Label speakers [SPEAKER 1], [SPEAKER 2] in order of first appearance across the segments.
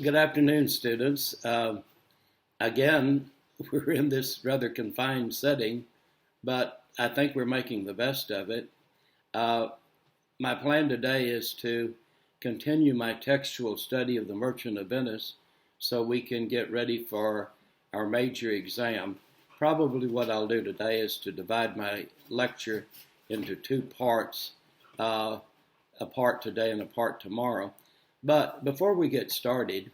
[SPEAKER 1] Good afternoon, students. Again, we're in this rather confined setting, but I think we're making the best of it. My plan today is to continue my textual study of the Merchant of Venice so we can get ready for our major exam. Probably what I'll do today is to divide my lecture into two parts, a part today and a part tomorrow. But before we get started,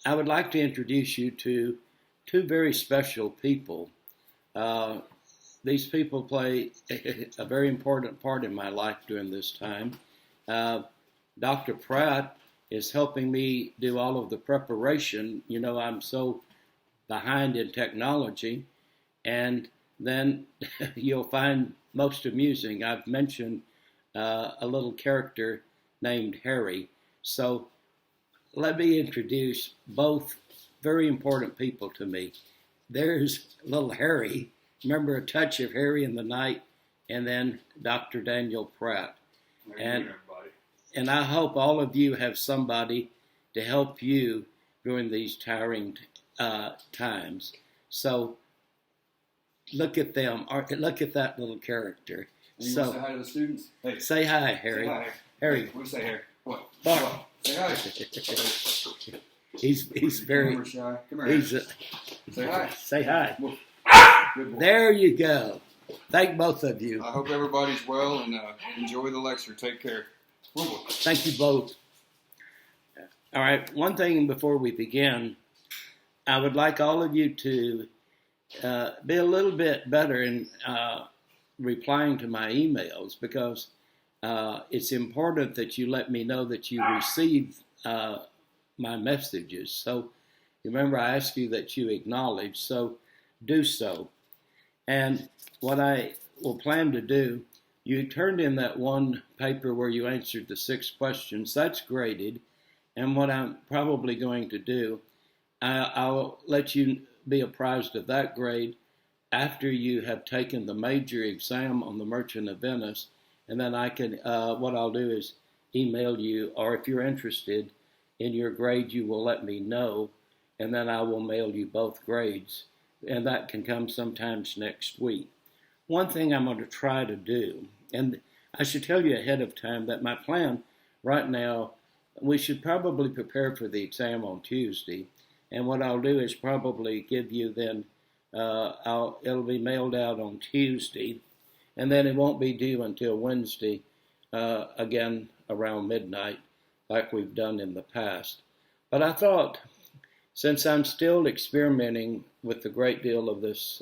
[SPEAKER 1] I would like to introduce you to two very special people. These people play a very important part in my life during this time. Dr. Pratt is helping me do all of the preparation. You know, I'm so behind in technology. And then you'll find most amusing, I've mentioned a little character named Harry. So let me introduce both very important people to me. There's little Harry. Remember A Touch of Harry in the Night, and then Dr. Daniel Pratt. And I hope all of you have somebody to help you during these tiring times. So look at them. Look at that little character.
[SPEAKER 2] And you want to say hi to the students? Hey.
[SPEAKER 1] Say hi, Harry.
[SPEAKER 2] Say hi.
[SPEAKER 1] Harry.
[SPEAKER 2] Hey, what do you say, Harry? What?
[SPEAKER 1] Bark.
[SPEAKER 2] What? Say hi.
[SPEAKER 1] He's very.
[SPEAKER 2] Come here, Come here. Say hi.
[SPEAKER 1] Say hi.
[SPEAKER 2] Good boy.
[SPEAKER 1] There you go. Thank both of you.
[SPEAKER 2] I hope everybody's well and enjoy the lecture. Take care. Good boy.
[SPEAKER 1] Thank you both. All right. One thing before we begin, I would like all of you to be a little bit better in replying to my emails, because it's important that you let me know that you receive my messages. So remember, I ask you that you acknowledge, so do so. And what I will plan to do, you turned in that one paper where you answered the 6 questions. That's graded. And what I'm probably going to do, I'll let you be apprised of that grade after you have taken the major exam on the Merchant of Venice. And then I can, what I'll do is email you, or if you're interested in your grade, you will let me know, and then I will mail you both grades. And that can come sometimes next week. One thing I'm going to try to do, and I should tell you ahead of time that my plan right now, we should probably prepare for the exam on Tuesday. And what I'll do is probably give you then, it'll be mailed out on Tuesday, and then it won't be due until Wednesday, again around midnight, like we've done in the past. But I thought, since I'm still experimenting with a great deal of this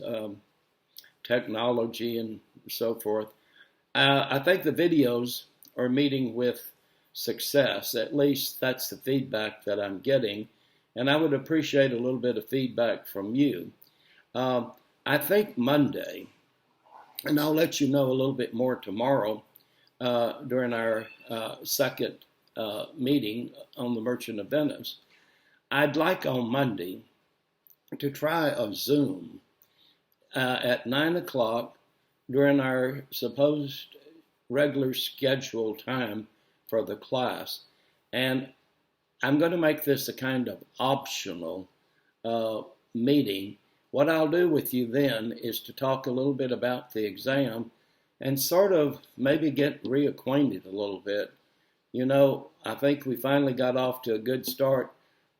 [SPEAKER 1] technology and so forth, I think the videos are meeting with success. At least that's the feedback that I'm getting. And I would appreciate a little bit of feedback from you. I think Monday, and I'll let you know a little bit more tomorrow during our second meeting on the Merchant of Venice. I'd like on Monday to try a Zoom at 9 o'clock during our supposed regular scheduled time for the class. And I'm going to make this a kind of optional meeting. What I'll do with you then is to talk a little bit about the exam and sort of maybe get reacquainted a little bit. You know, I think we finally got off to a good start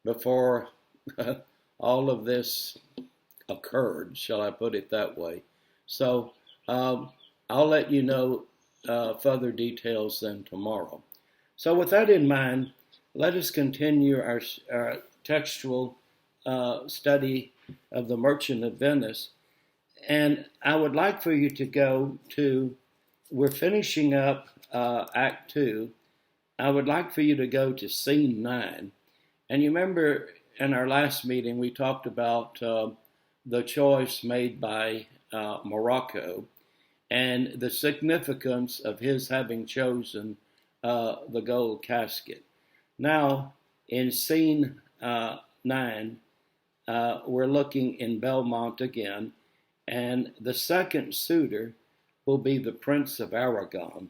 [SPEAKER 1] before all of this occurred, shall I put it that way. So I'll let you know further details then tomorrow. So with that in mind, let us continue our textual study of the Merchant of Venice. And I would like for you to go to, we're finishing up Act 2. I would like for you to go to Scene 9. And you remember in our last meeting, we talked about the choice made by Morocco and the significance of his having chosen the gold casket. Now, in Scene 9, we're looking in Belmont again, and the second suitor will be the Prince of Aragon.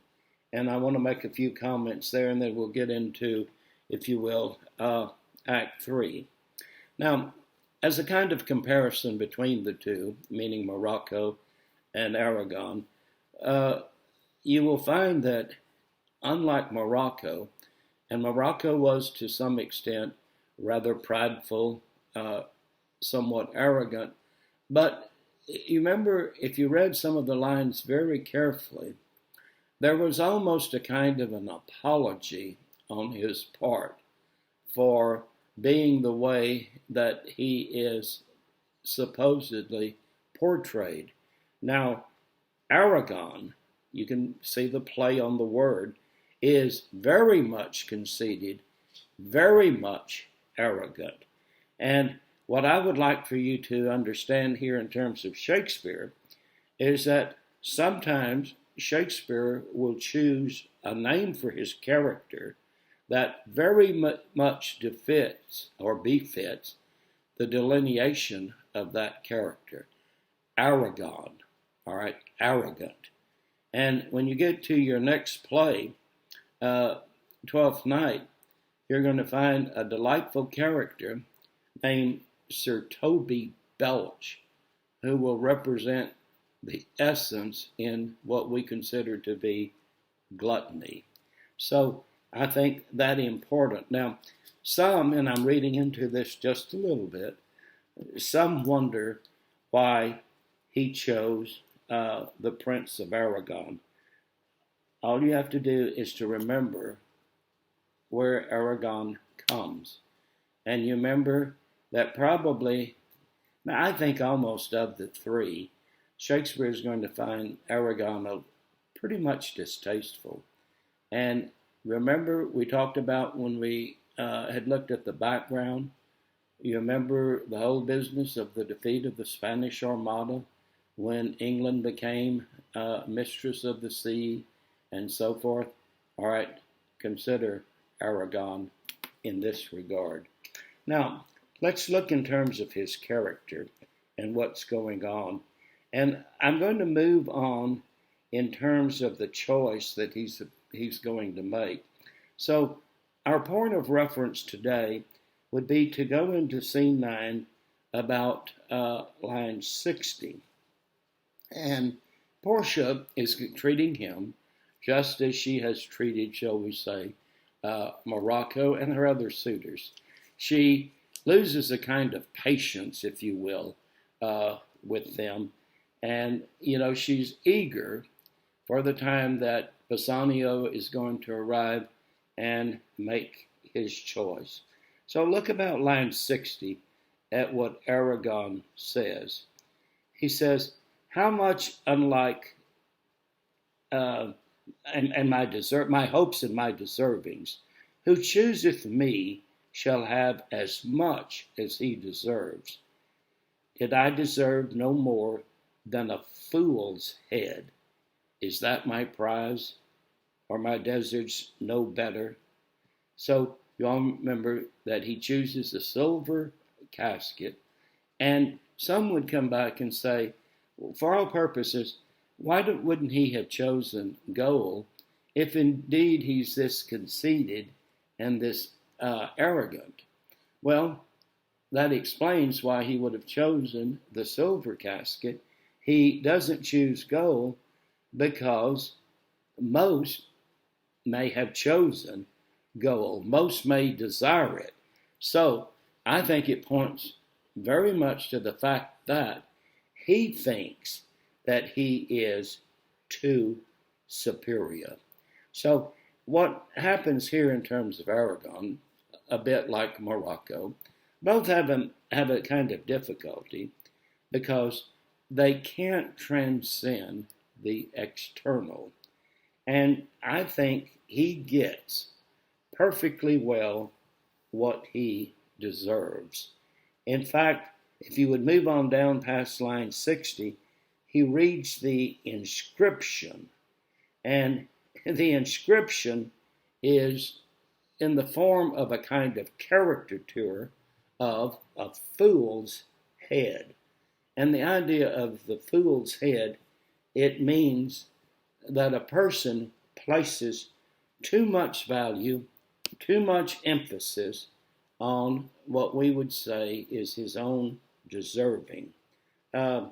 [SPEAKER 1] And I want to make a few comments there, and then we'll get into, if you will, Act 3. Now, as a kind of comparison between the two, meaning Morocco and Aragon, you will find that unlike Morocco, and Morocco was to some extent rather prideful, somewhat arrogant, but you remember, if you read some of the lines very carefully, there was almost a kind of an apology on his part for being the way that he is supposedly portrayed. Now, Aragon, you can see the play on the word, is very much conceited, very much arrogant. And what I would like for you to understand here in terms of Shakespeare is that sometimes Shakespeare will choose a name for his character that very much befits the delineation of that character. Aragon, all right, arrogant. And when you get to your next play, Twelfth Night, you're going to find a delightful character named Sir Toby Belch, who will represent the essence in what we consider to be gluttony. So I think that important. Now, some, and I'm reading into this just a little bit, some wonder why he chose the Prince of Aragon. All you have to do is to remember where Aragon comes. And you remember that probably, I think almost of the three, Shakespeare is going to find Aragon pretty much distasteful. And remember, we talked about when we had looked at the background, you remember the whole business of the defeat of the Spanish Armada when England became mistress of the sea and so forth. All right, consider Aragon in this regard. Now, let's look in terms of his character and what's going on. And I'm going to move on in terms of the choice that he's going to make. So our point of reference today would be to go into scene 9 about line 60. And Portia is treating him just as she has treated, shall we say, Morocco and her other suitors. She loses a kind of patience, if you will, with them. And, she's eager for the time that Bassanio is going to arrive and make his choice. So look about line 60 at what Aragon says. He says, how much unlike my hopes and my deservings, who chooseth me shall have as much as he deserves. Did I deserve no more than a fool's head? Is that my prize? Or my deserts no better? So you all remember that he chooses a silver casket, and some would come back and say, well, for all purposes, wouldn't he have chosen gold if indeed he's this conceited and this arrogant? Well, that explains why he would have chosen the silver casket. He doesn't choose gold because most may have chosen gold. Most may desire it. So I think it points very much to the fact that he thinks that he is too superior. So what happens here in terms of Aragon, a bit like Morocco, both have a kind of difficulty because they can't transcend the external. And I think he gets perfectly well what he deserves. In fact, if you would move on down past line 60, he reads the inscription. And the inscription is in the form of a kind of caricature of a fool's head. And the idea of the fool's head, it means that a person places too much value, too much emphasis on what we would say is his own deserving. Uh,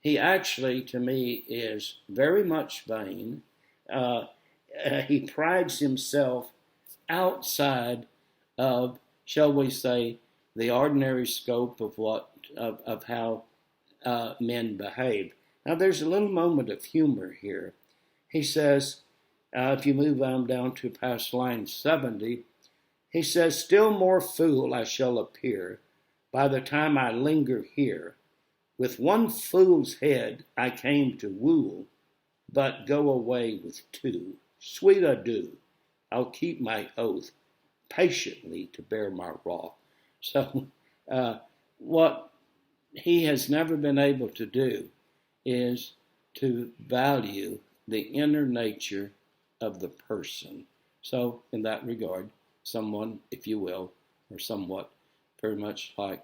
[SPEAKER 1] he actually, to me, is very much vain. Uh, he prides himself outside of, shall we say, the ordinary scope of of how men behave. Now, there's a little moment of humor here. He says, if you move on down to past line 70, he says, "Still more fool I shall appear by the time I linger here. With one fool's head I came to woo, but go away with two. Sweet adieu, I'll keep my oath, patiently to bear my wrath." So, what he has never been able to do is to value the inner nature of the person. So, in that regard, someone, if you will, or somewhat very much like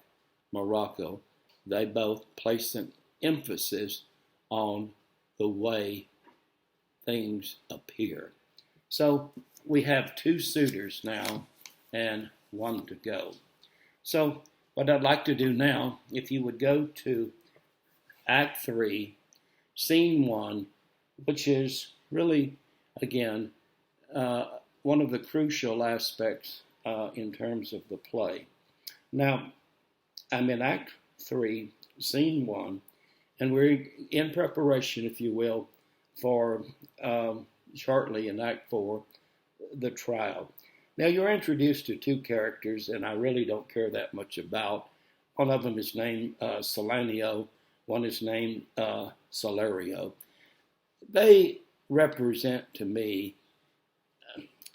[SPEAKER 1] Morocco, they both place an emphasis on the way things appear. So we have two suitors now and one to go. So what I'd like to do now, if you would go to Act 3, Scene 1, which is really, again, one of the crucial aspects in terms of the play. Now, I'm in Act 3, Scene 1, and we're in preparation, if you will, for shortly in Act 4, the trial. Now, you're introduced to two characters, and I really don't care that much about. One of them is named Salanio, one is named Salario. They represent to me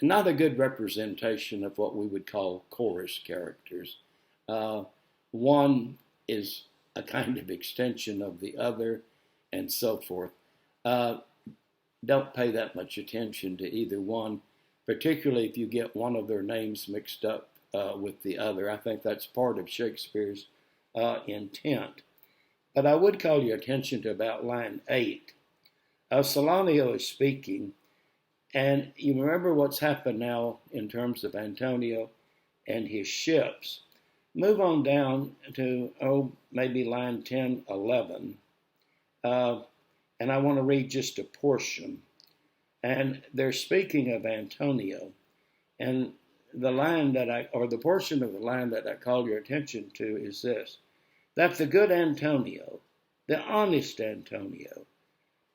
[SPEAKER 1] not a good representation of what we would call chorus characters. One is a kind of extension of the other, and so forth. Don't pay that much attention to either one, particularly if you get one of their names mixed up with the other. I think that's part of Shakespeare's intent. But I would call your attention to about line 8. Salanio is speaking, and you remember what's happened now in terms of Antonia and his ships. Move on down to, maybe line 10, 11. And I want to read just a portion. And they're speaking of Antonia. And the line the portion of the line that I call your attention to is this: that the good Antonio, the honest Antonio,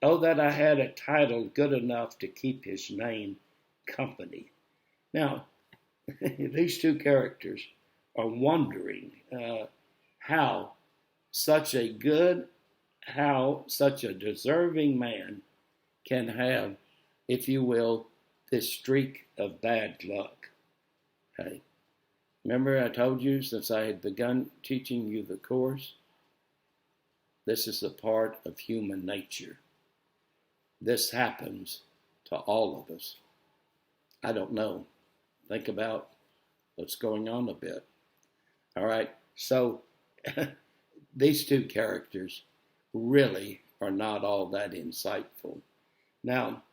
[SPEAKER 1] oh, that I had a title good enough to keep his name company. Now, these two characters are wondering how such a deserving man can have, if you will, this streak of bad luck. Okay. Remember I told you since I had begun teaching you the course, this is a part of human nature. This happens to all of us. I don't know. Think about what's going on a bit. All right, so these two characters really are not all that insightful. Now,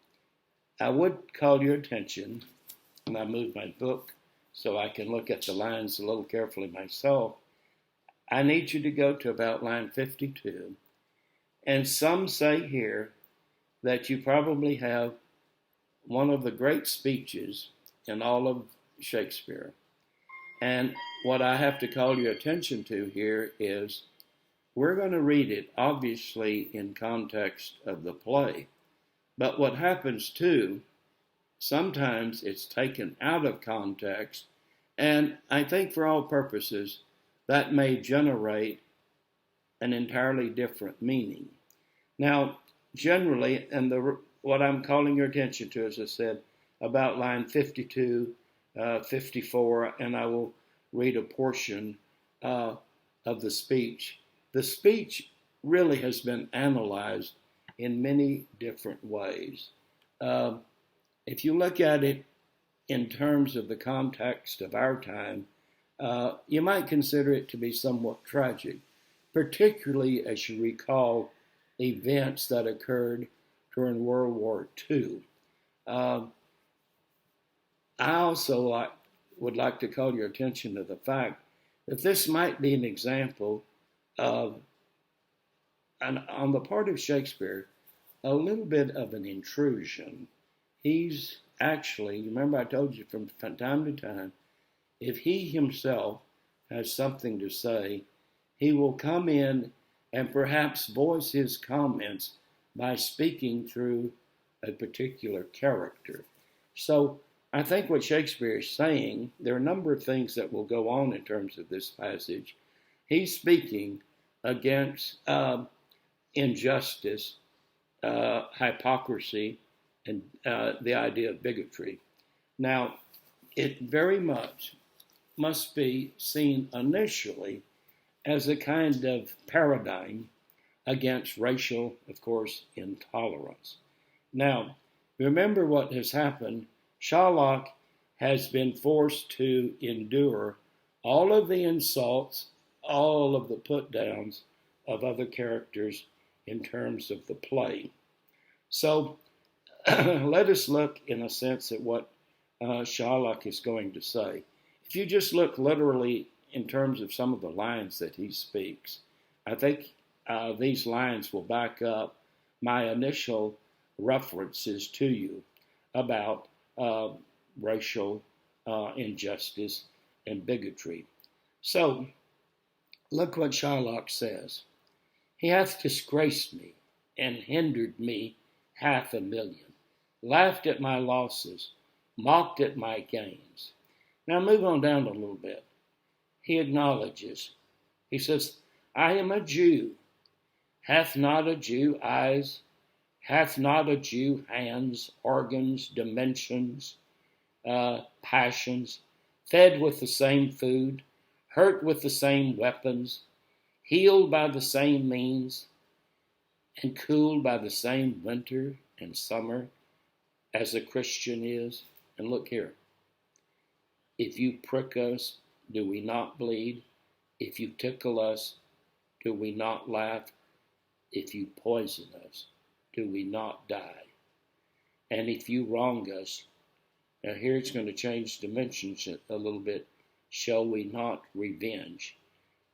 [SPEAKER 1] I would call your attention, and I move my book so I can look at the lines a little carefully myself. I need you to go to about line 52, and some say here that you probably have one of the great speeches in all of Shakespeare. And what I have to call your attention to here is we're going to read it, obviously, in context of the play. But what happens, too, sometimes it's taken out of context, and I think for all purposes, that may generate an entirely different meaning. Now, generally, and what I'm calling your attention to, as I said, about line 52, 54, and I will read a portion of the speech. The speech really has been analyzed in many different ways. If you look at it in terms of the context of our time, you might consider it to be somewhat tragic, particularly as you recall events that occurred during World War II. I also like would like to call your attention to the fact that this might be an example of, on the part of Shakespeare, a little bit of an intrusion. He's actually, remember I told you from time to time, if he himself has something to say, he will come in and perhaps voice his comments by speaking through a particular character. So I think what Shakespeare is saying, there are a number of things that will go on in terms of this passage. He's speaking against injustice, hypocrisy, and the idea of bigotry. Now, it very much must be seen initially as a kind of paradigm against racial, of course, intolerance. Now, remember what has happened. Shylock has been forced to endure all of the insults, all of the put-downs of other characters in terms of the play. So let us look, in a sense, at what Shylock is going to say. If you just look literally in terms of some of the lines that he speaks, I think these lines will back up my initial references to you about racial injustice and bigotry. So, look what Shylock says. He hath disgraced me and hindered me 500,000, laughed at my losses, mocked at my gains. Now move on down a little bit. He acknowledges. He says, I am a Jew. Hath not a Jew eyes? Hath not a Jew hands, organs, dimensions, passions, fed with the same food, hurt with the same weapons, healed by the same means, and cooled by the same winter and summer as a Christian is? And look here. If you prick us, do we not bleed? If you tickle us, do we not laugh? If you poison us, do we not die? And if you wrong us, now here it's going to change dimensions a little bit, shall we not revenge?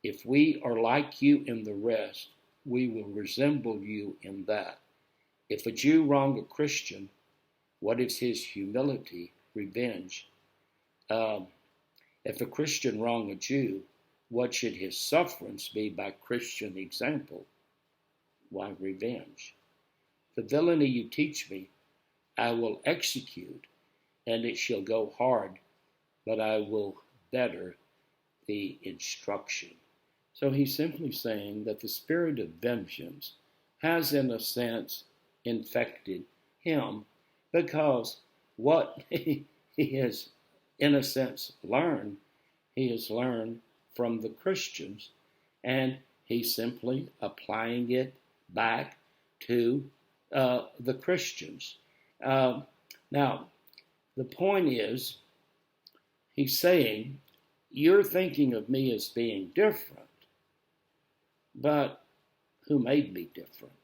[SPEAKER 1] If we are like you in the rest, we will resemble you in that. If a Jew wrong a Christian, what is his humility? Revenge. If a Christian wrong a Jew, what should his sufferance be by Christian example? Why, revenge. The villainy you teach me, I will execute, and it shall go hard, but I will better the instruction. So he's simply saying that the spirit of vengeance has, in a sense, infected him, because what he has, in a sense, learned, he has learned from the Christians, and he's simply applying it back to the Christians. Now, the point is, he's saying, you're thinking of me as being different, but who made me different?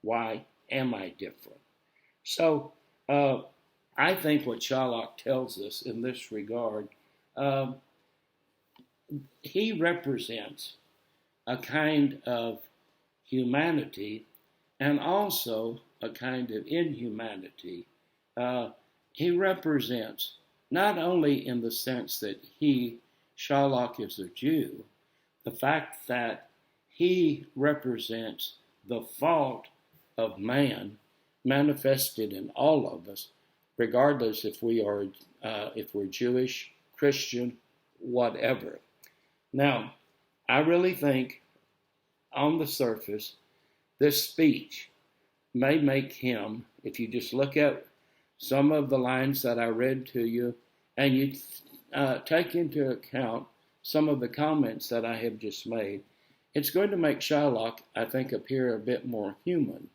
[SPEAKER 1] Why am I different? So, I think what Shylock tells us in this regard, he represents a kind of humanity and also a kind of inhumanity. He represents, not only in the sense that Shylock is a Jew, the fact that he represents the fault of man manifested in all of us, regardless if we're Jewish, Christian, whatever. Now, I really think on the surface, this speech may make him, if you just look at some of the lines that I read to you, and you take into account some of the comments that I have just made, it's going to make Shylock, I think, appear a bit more human.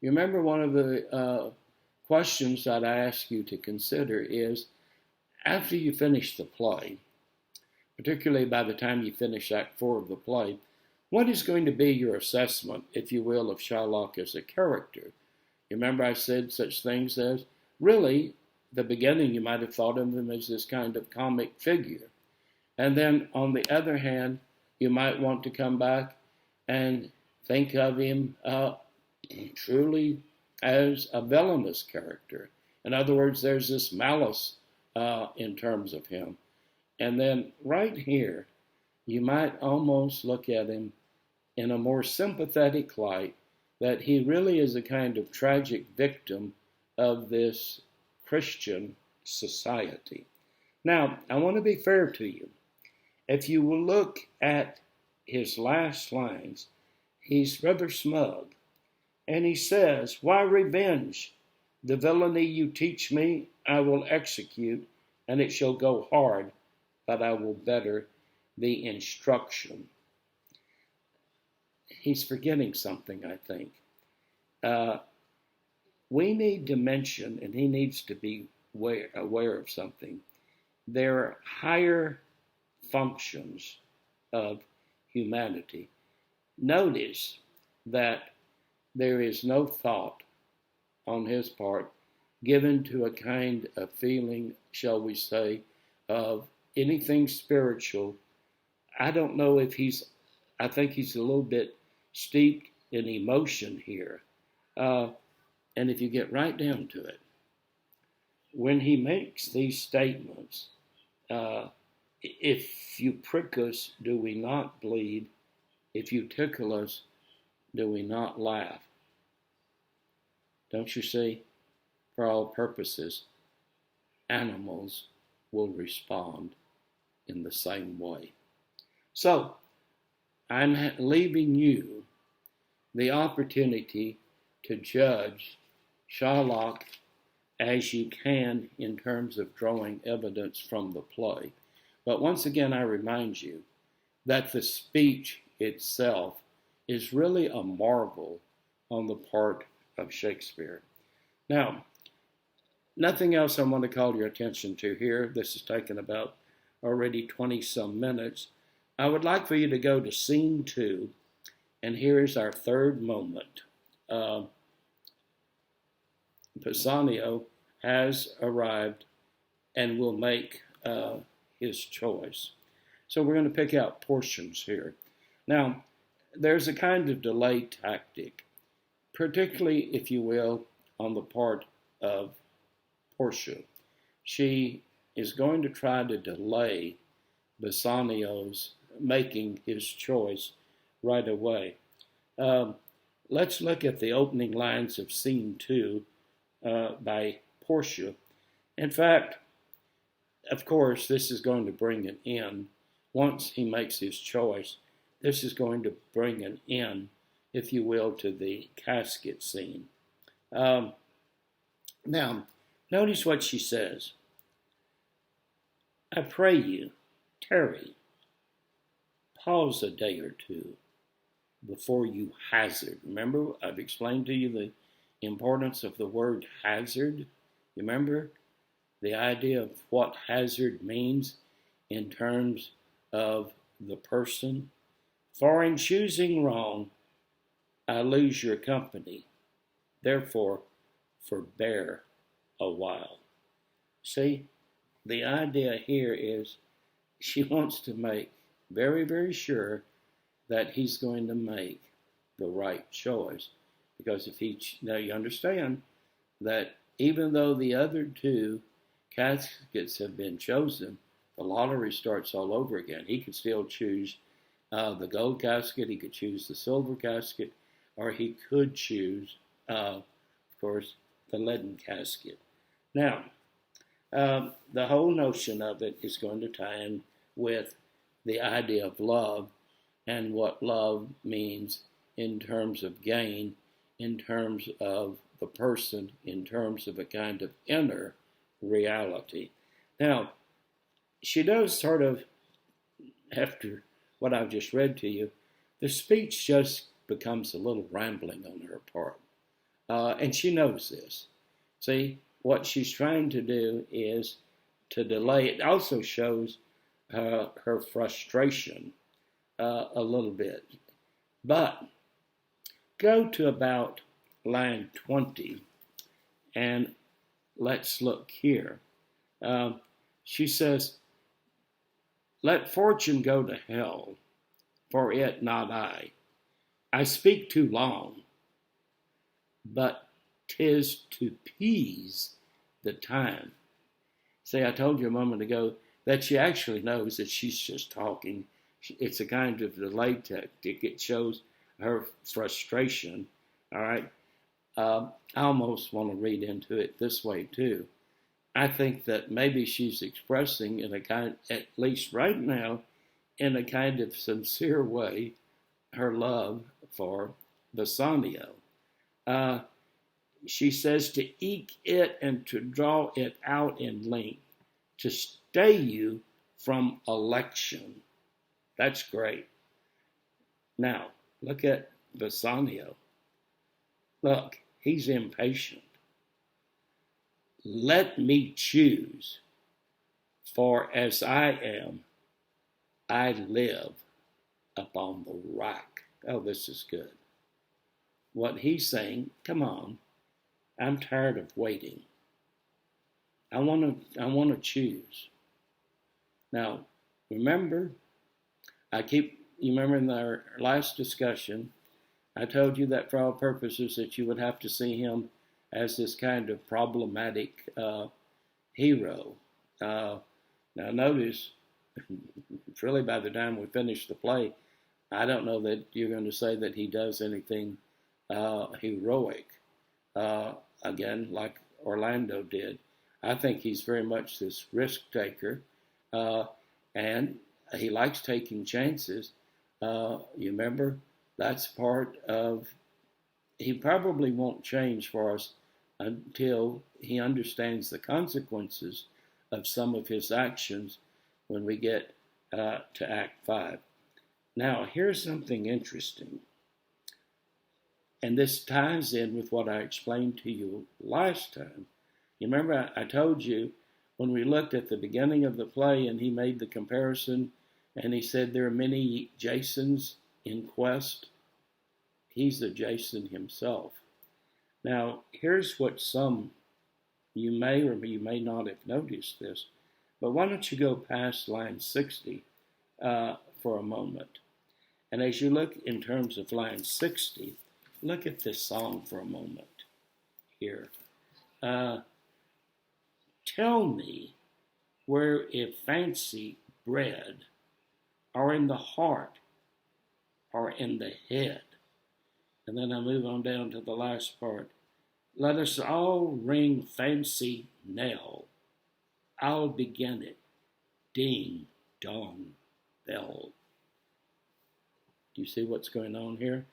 [SPEAKER 1] You remember one of the questions that I ask you to consider is, after you finish the play, particularly by the time you finish Act 4 of the play, what is going to be your assessment, if you will, of Shylock as a character? You remember I said such things as, really, the beginning, you might have thought of him as this kind of comic figure. And then, on the other hand, you might want to come back and think of him truly as a villainous character. In other words, there's this malice in terms of him. And then right here, you might almost look at him in a more sympathetic light, that he really is a kind of tragic victim of this Christian society. Now, I want to be fair to you. If you will look at his last lines, he's rather smug. And he says, "Why revenge? The villainy you teach me, I will execute, and it shall go hard, but I will better the instruction." He's forgetting something, I think. We need to mention, and he needs to be aware of something. There are higher functions of humanity. Notice that there is no thought on his part given to a kind of feeling, shall we say, of anything spiritual. I don't know if I think he's a little bit steeped in emotion here. And if you get right down to it, when he makes these statements, if you prick us, do we not bleed? If you tickle us, do we not laugh? Don't you see? For all purposes, animals will respond in the same way. So, I'm leaving you the opportunity to judge Shylock as you can in terms of drawing evidence from the play. But once again, I remind you that the speech itself is really a marvel on the part of Shakespeare. Now, nothing else I want to call your attention to here. This has taken about already 20-some minutes. I would like for you to go to scene 2, and here is our third moment. Bassanio has arrived and will make his choice. So we're going to pick out portions here. Now, there's a kind of delay tactic, particularly, if you will, on the part of Portia. She is going to try to delay Bassanio's making his choice right away. Let's look at the opening lines of scene 2 by Portia. In fact, of course, this is going to bring an end. Once he makes his choice, this is going to bring an end, if you will, to the casket scene. Now, notice what she says. "I pray you, tarry. Pause a day or two before you hazard." Remember, I've explained to you the importance of the word hazard. You remember the idea of what hazard means in terms of the person? "For in choosing wrong, I lose your company. Therefore, forbear a while." See, the idea here is she wants to make very, very sure that he's going to make the right choice. Because now you understand that even though the other two caskets have been chosen, the lottery starts all over again. He could still choose the gold casket, he could choose the silver casket, or he could choose, of course, the leaden casket. Now, the whole notion of it is going to tie in with the idea of love and what love means in terms of gain, in terms of the person, in terms of a kind of inner reality. Now, she does sort of, after what I've just read to you, the speech just becomes a little rambling on her part. And she knows this. See, what she's trying to do is to delay. It also shows her frustration a little bit. But go to about line 20 and let's look here. She says, let fortune go to hell, for it not I. I speak too long, but 'tis to pease the time. See, I told you a moment ago that she actually knows that she's just talking. It's a kind of delay tactic. It shows her frustration. All right. I almost want to read into it this way too. I think that maybe she's expressing in a kind, at least right now, in a kind of sincere way, her love for Bassanio. She says to eke it and to draw it out in length, to stay you from election. That's great. Now, look at Bassanio. Look, he's impatient. Let me choose, for as I am, I live upon the rock. Oh, this is good. What he's saying, come on, I'm tired of waiting. I want to choose. Now, remember, you remember in our last discussion, I told you that for all purposes that you would have to see him as this kind of problematic hero. Now notice, really by the time we finish the play, I don't know that you're going to say that he does anything heroic, again, like Orlando did. I think he's very much this risk taker, and he likes taking chances. You remember, that's part of, he probably won't change for us until he understands the consequences of some of his actions when we get to Act 5. Now, here's something interesting. And this ties in with what I explained to you last time. You remember I told you when we looked at the beginning of the play and he made the comparison and he said there are many Jasons in quest. He's the Jason himself. Now, here's what you may or you may not have noticed this, but why don't you go past line 60 for a moment. And as you look in terms of line 60, look at this song for a moment here. Tell me where if fancy bred, or in the heart, or in the head. And then I move on down to the last part. Let us all ring fancy knell. I'll begin it. Ding, dong, bell. Do you see what's going on here?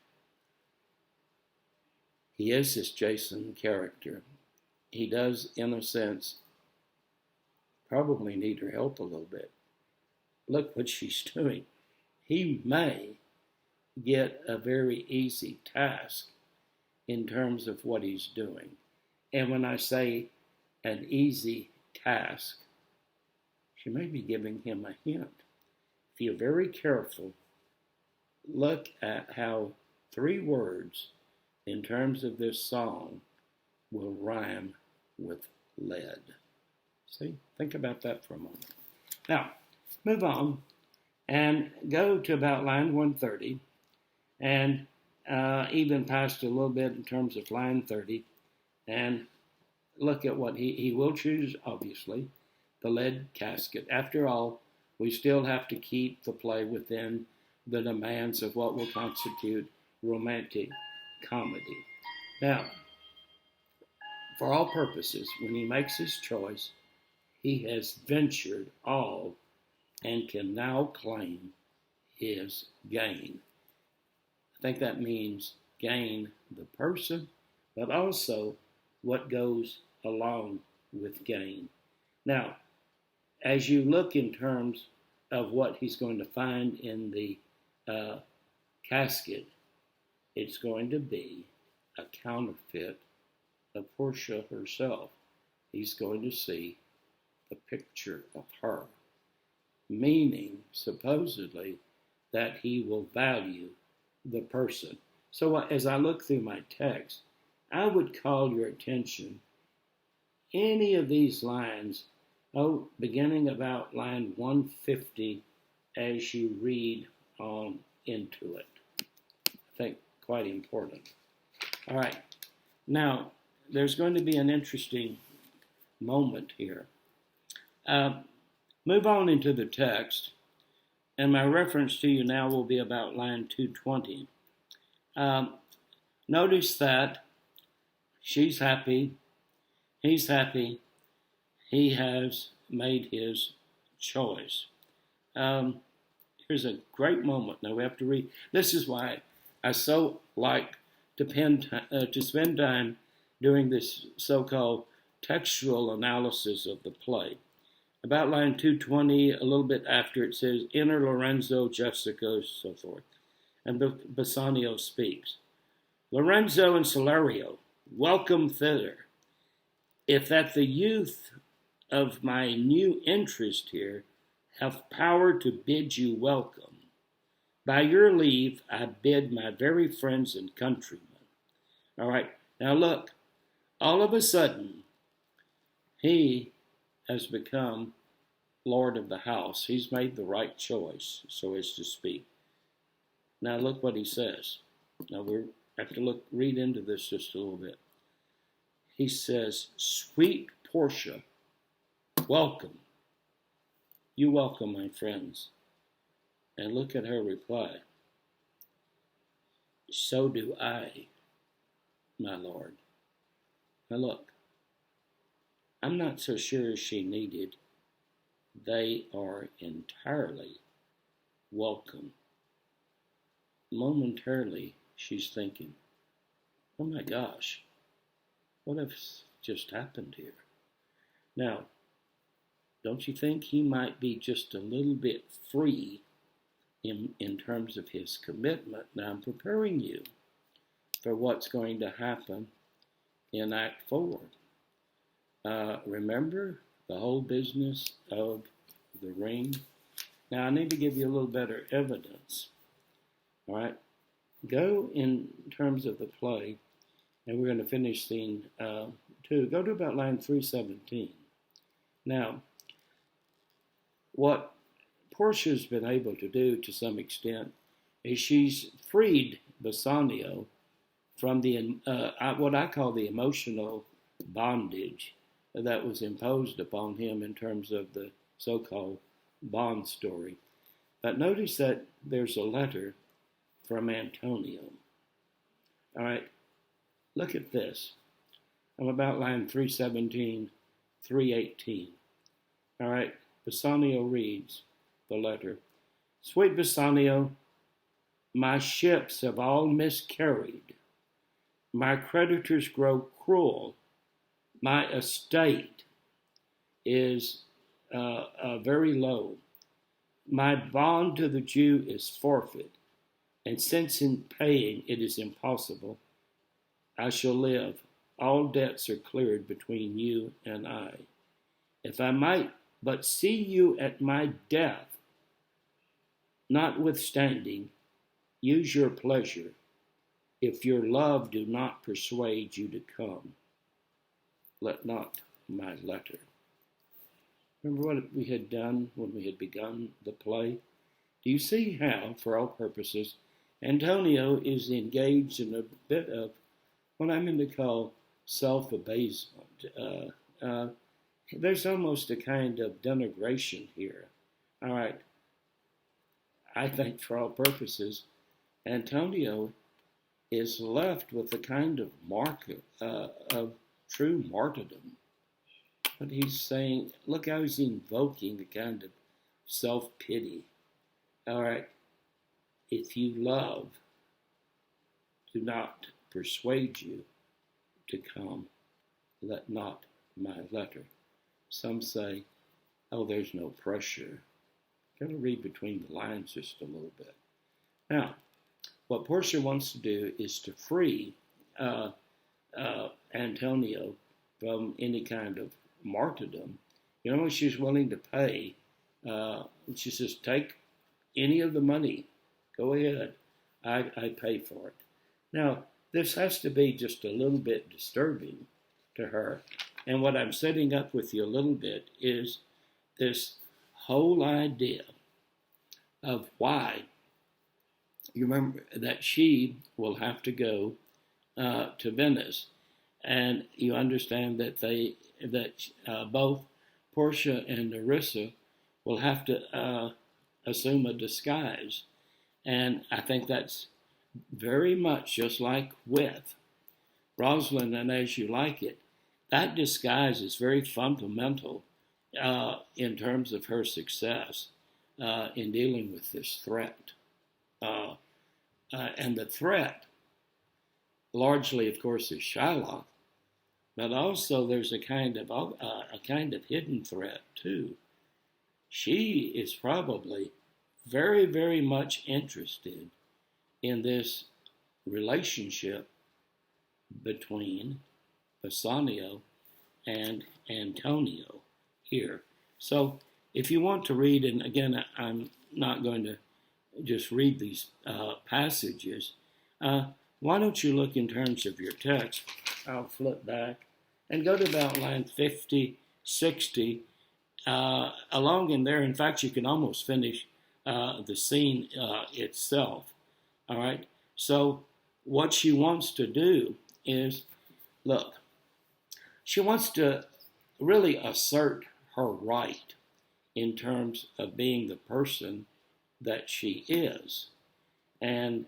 [SPEAKER 1] He is this Jason character. He does, in a sense, probably need her help a little bit. Look what she's doing. He may get a very easy task in terms of what he's doing. And when I say an easy task, she may be giving him a hint. If you're very careful, look at how 3 words in terms of this song will rhyme with lead. See? Think about that for a moment. Now, move on and go to about line 130 and even past a little bit in terms of line 30 and look at what he will choose, obviously, the lead casket. After all, we still have to keep the play within the demands of what will constitute romantic comedy. Now, for all purposes, when he makes his choice, he has ventured all and can now claim his gain. I think that means gain the person, but also what goes along with gain. Now, as you look in terms of what he's going to find in the casket, it's going to be a counterfeit of Portia herself. He's going to see the picture of her, meaning, supposedly, that he will value the person. So as I look through my text, I would call your attention any of these lines, beginning about line 150 as you read on into it. I think quite important. All right. Now, there's going to be an interesting moment here. Move on into the text, and my reference to you now will be about line 220. Notice that she's happy, he's happy, he has made his choice. Here's a great moment. Now we have to read. This is why I so like to spend time doing this so-called textual analysis of the play. About line 220, a little bit after, it says, "Enter Lorenzo, Jessica," so forth. And Bassanio speaks. "Lorenzo and Salario, welcome thither. If that the youth of my new interest here have power to bid you welcome, by your leave I bid my very friends and countrymen." All right, now look, all of a sudden, he has become Lord of the house. He's made the right choice, so as to speak. Now look what he says. Now we have to read into this just a little bit. He says, "Sweet Portia, welcome. You welcome, my friends." And look at her reply. "So do I, my lord." Now look, I'm not so sure she needed. They are entirely welcome. Momentarily, she's thinking, oh my gosh, what has just happened here? Now, don't you think he might be just a little bit free in terms of his commitment? Now, I'm preparing you for what's going to happen in Act 4. Remember the whole business of the ring? Now, I need to give you a little better evidence. All right? Go in terms of the play, and we're going to finish scene 2. Go to about line 317. Now, what Portia's been able to do to some extent is she's freed Bassanio from the what I call the emotional bondage that was imposed upon him in terms of the so-called Bond story. But notice that there's a letter from Antonia. All right, look at this. I'm about line 317, 318. All right, Bassanio reads the letter. "Sweet Bassanio, my ships have all miscarried. My creditors grow cruel. My estate is very low. My bond to the Jew is forfeit, and since in paying it is impossible, I shall live. All debts are cleared between you and I. If I might but see you at my death, notwithstanding, use your pleasure, if your love do not persuade you to come. Let not my letter." Remember what we had done when we had begun the play? Do you see how, for all purposes, Antonio is engaged in a bit of what I'm going to call self-abasement? There's almost a kind of denigration here. All right. I think for all purposes, Antonio is left with a kind of mark of true martyrdom. But he's saying, look how he's invoking a kind of self-pity. All right, if you love, do not persuade you to come, let not my letter. Some say, oh, there's no pressure. Got to read between the lines just a little bit. Now, what Portia wants to do is to free Antonio from any kind of martyrdom. You know, she's willing to pay. She says, take any of the money. Go ahead. I pay for it. Now, this has to be just a little bit disturbing to her. And what I'm setting up with you a little bit is this whole idea of why. You remember that she will have to go to Venice, and you understand that both Portia and Nerissa will have to assume a disguise, and I think that's very much just like with Rosalind and As You Like It. That disguise is very fundamental in terms of her success in dealing with this threat. And the threat, largely, of course, is Shylock, but also there's a kind of hidden threat too. She is probably very, very much interested in this relationship between Bassanio and Antonio here. So if you want to read, and again, I'm not going to just read these passages, why don't you look in terms of your text? I'll flip back and go to about line 50, 60, along in there. In fact, you can almost finish the scene itself. All right. So what she wants to do is, look, she wants to really assert her right in terms of being the person that she is. And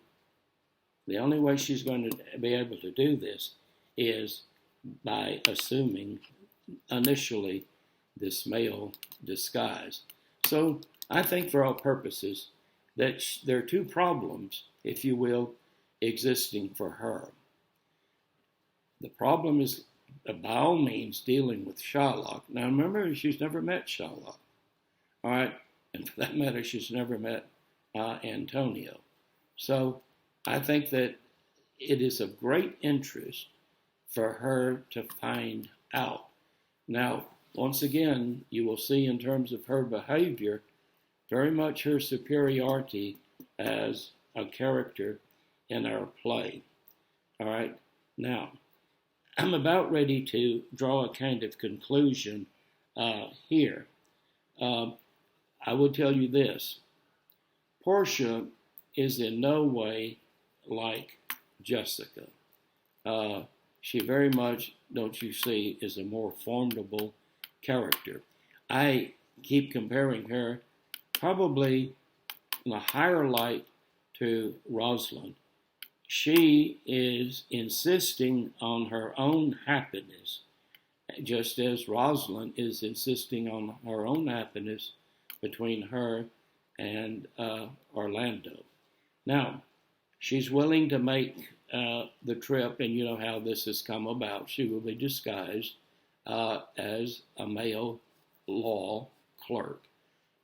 [SPEAKER 1] the only way she's going to be able to do this is by assuming initially this male disguise. So I think for all purposes that there are two problems, if you will, existing for her. The problem is, by all means, dealing with Shylock. Now remember, she's never met Shylock. All right? And for that matter, she's never met Antonio. So I think that it is of great interest for her to find out. Now, once again, you will see in terms of her behavior, very much her superiority as a character in our play. All right? Now, I'm about ready to draw a kind of conclusion here. I will tell you this. Portia is in no way like Jessica. She very much, don't you see, is a more formidable character. I keep comparing her probably in a higher light to Rosalind. She is insisting on her own happiness, just as Rosalind is insisting on her own happiness between her and Orlando. Now, she's willing to make the trip, and you know how this has come about. She will be disguised as a male law clerk,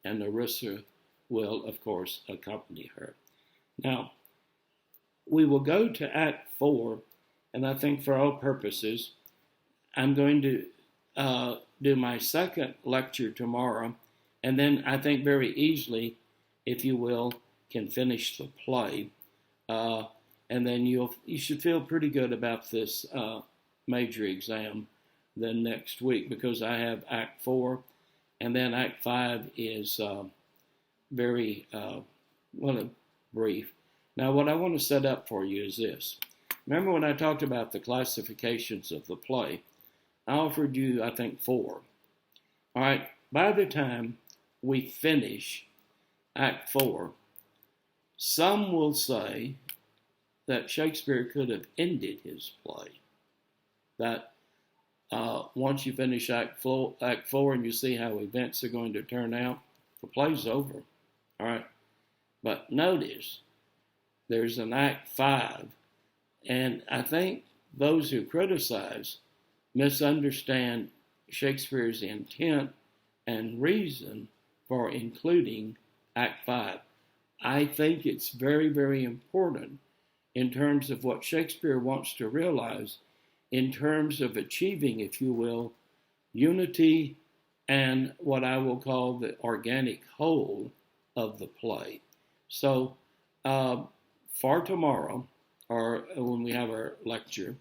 [SPEAKER 1] and Nerissa will, of course, accompany her. Now, we will go to Act 4, and I think for all purposes, I'm going to do my second lecture tomorrow, and then I think very easily, if you will, can finish the play. And then you should feel pretty good about this major exam then next week, because I have Act 4, and then Act 5 is very brief. Now, what I want to set up for you is this. Remember when I talked about the classifications of the play? I offered you, I think, 4. All right, by the time we finish Act 4, some will say that Shakespeare could have ended his play. That once you finish Act 4 and you see how events are going to turn out, the play's over. All right, but notice there's an Act 5, and I think those who criticize misunderstand Shakespeare's intent and reason for including Act 5. I think it's very, very important in terms of what Shakespeare wants to realize in terms of achieving, if you will, unity and what I will call the organic whole of the play. So for tomorrow, or when we have our lecture,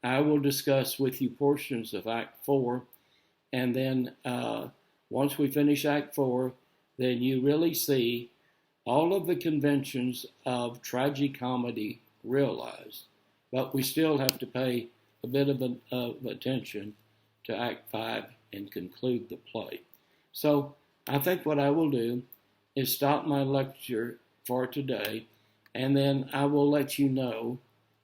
[SPEAKER 1] I will discuss with you portions of Act 4, and then once we finish Act 4, then you really see all of the conventions of tragicomedy realized. But we still have to pay a bit of attention to Act 5 and conclude the play. So I think what I will do is stop my lecture for today, and then I will let you know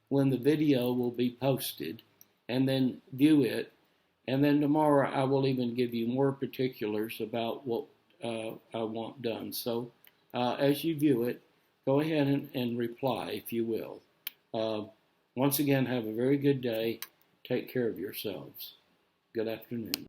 [SPEAKER 1] when the video will be posted, and then view it. And then tomorrow I will even give you more particulars about what I want done. So as you view it, go ahead and reply if you will. Once again, have a very good day. Take care of yourselves. Good afternoon.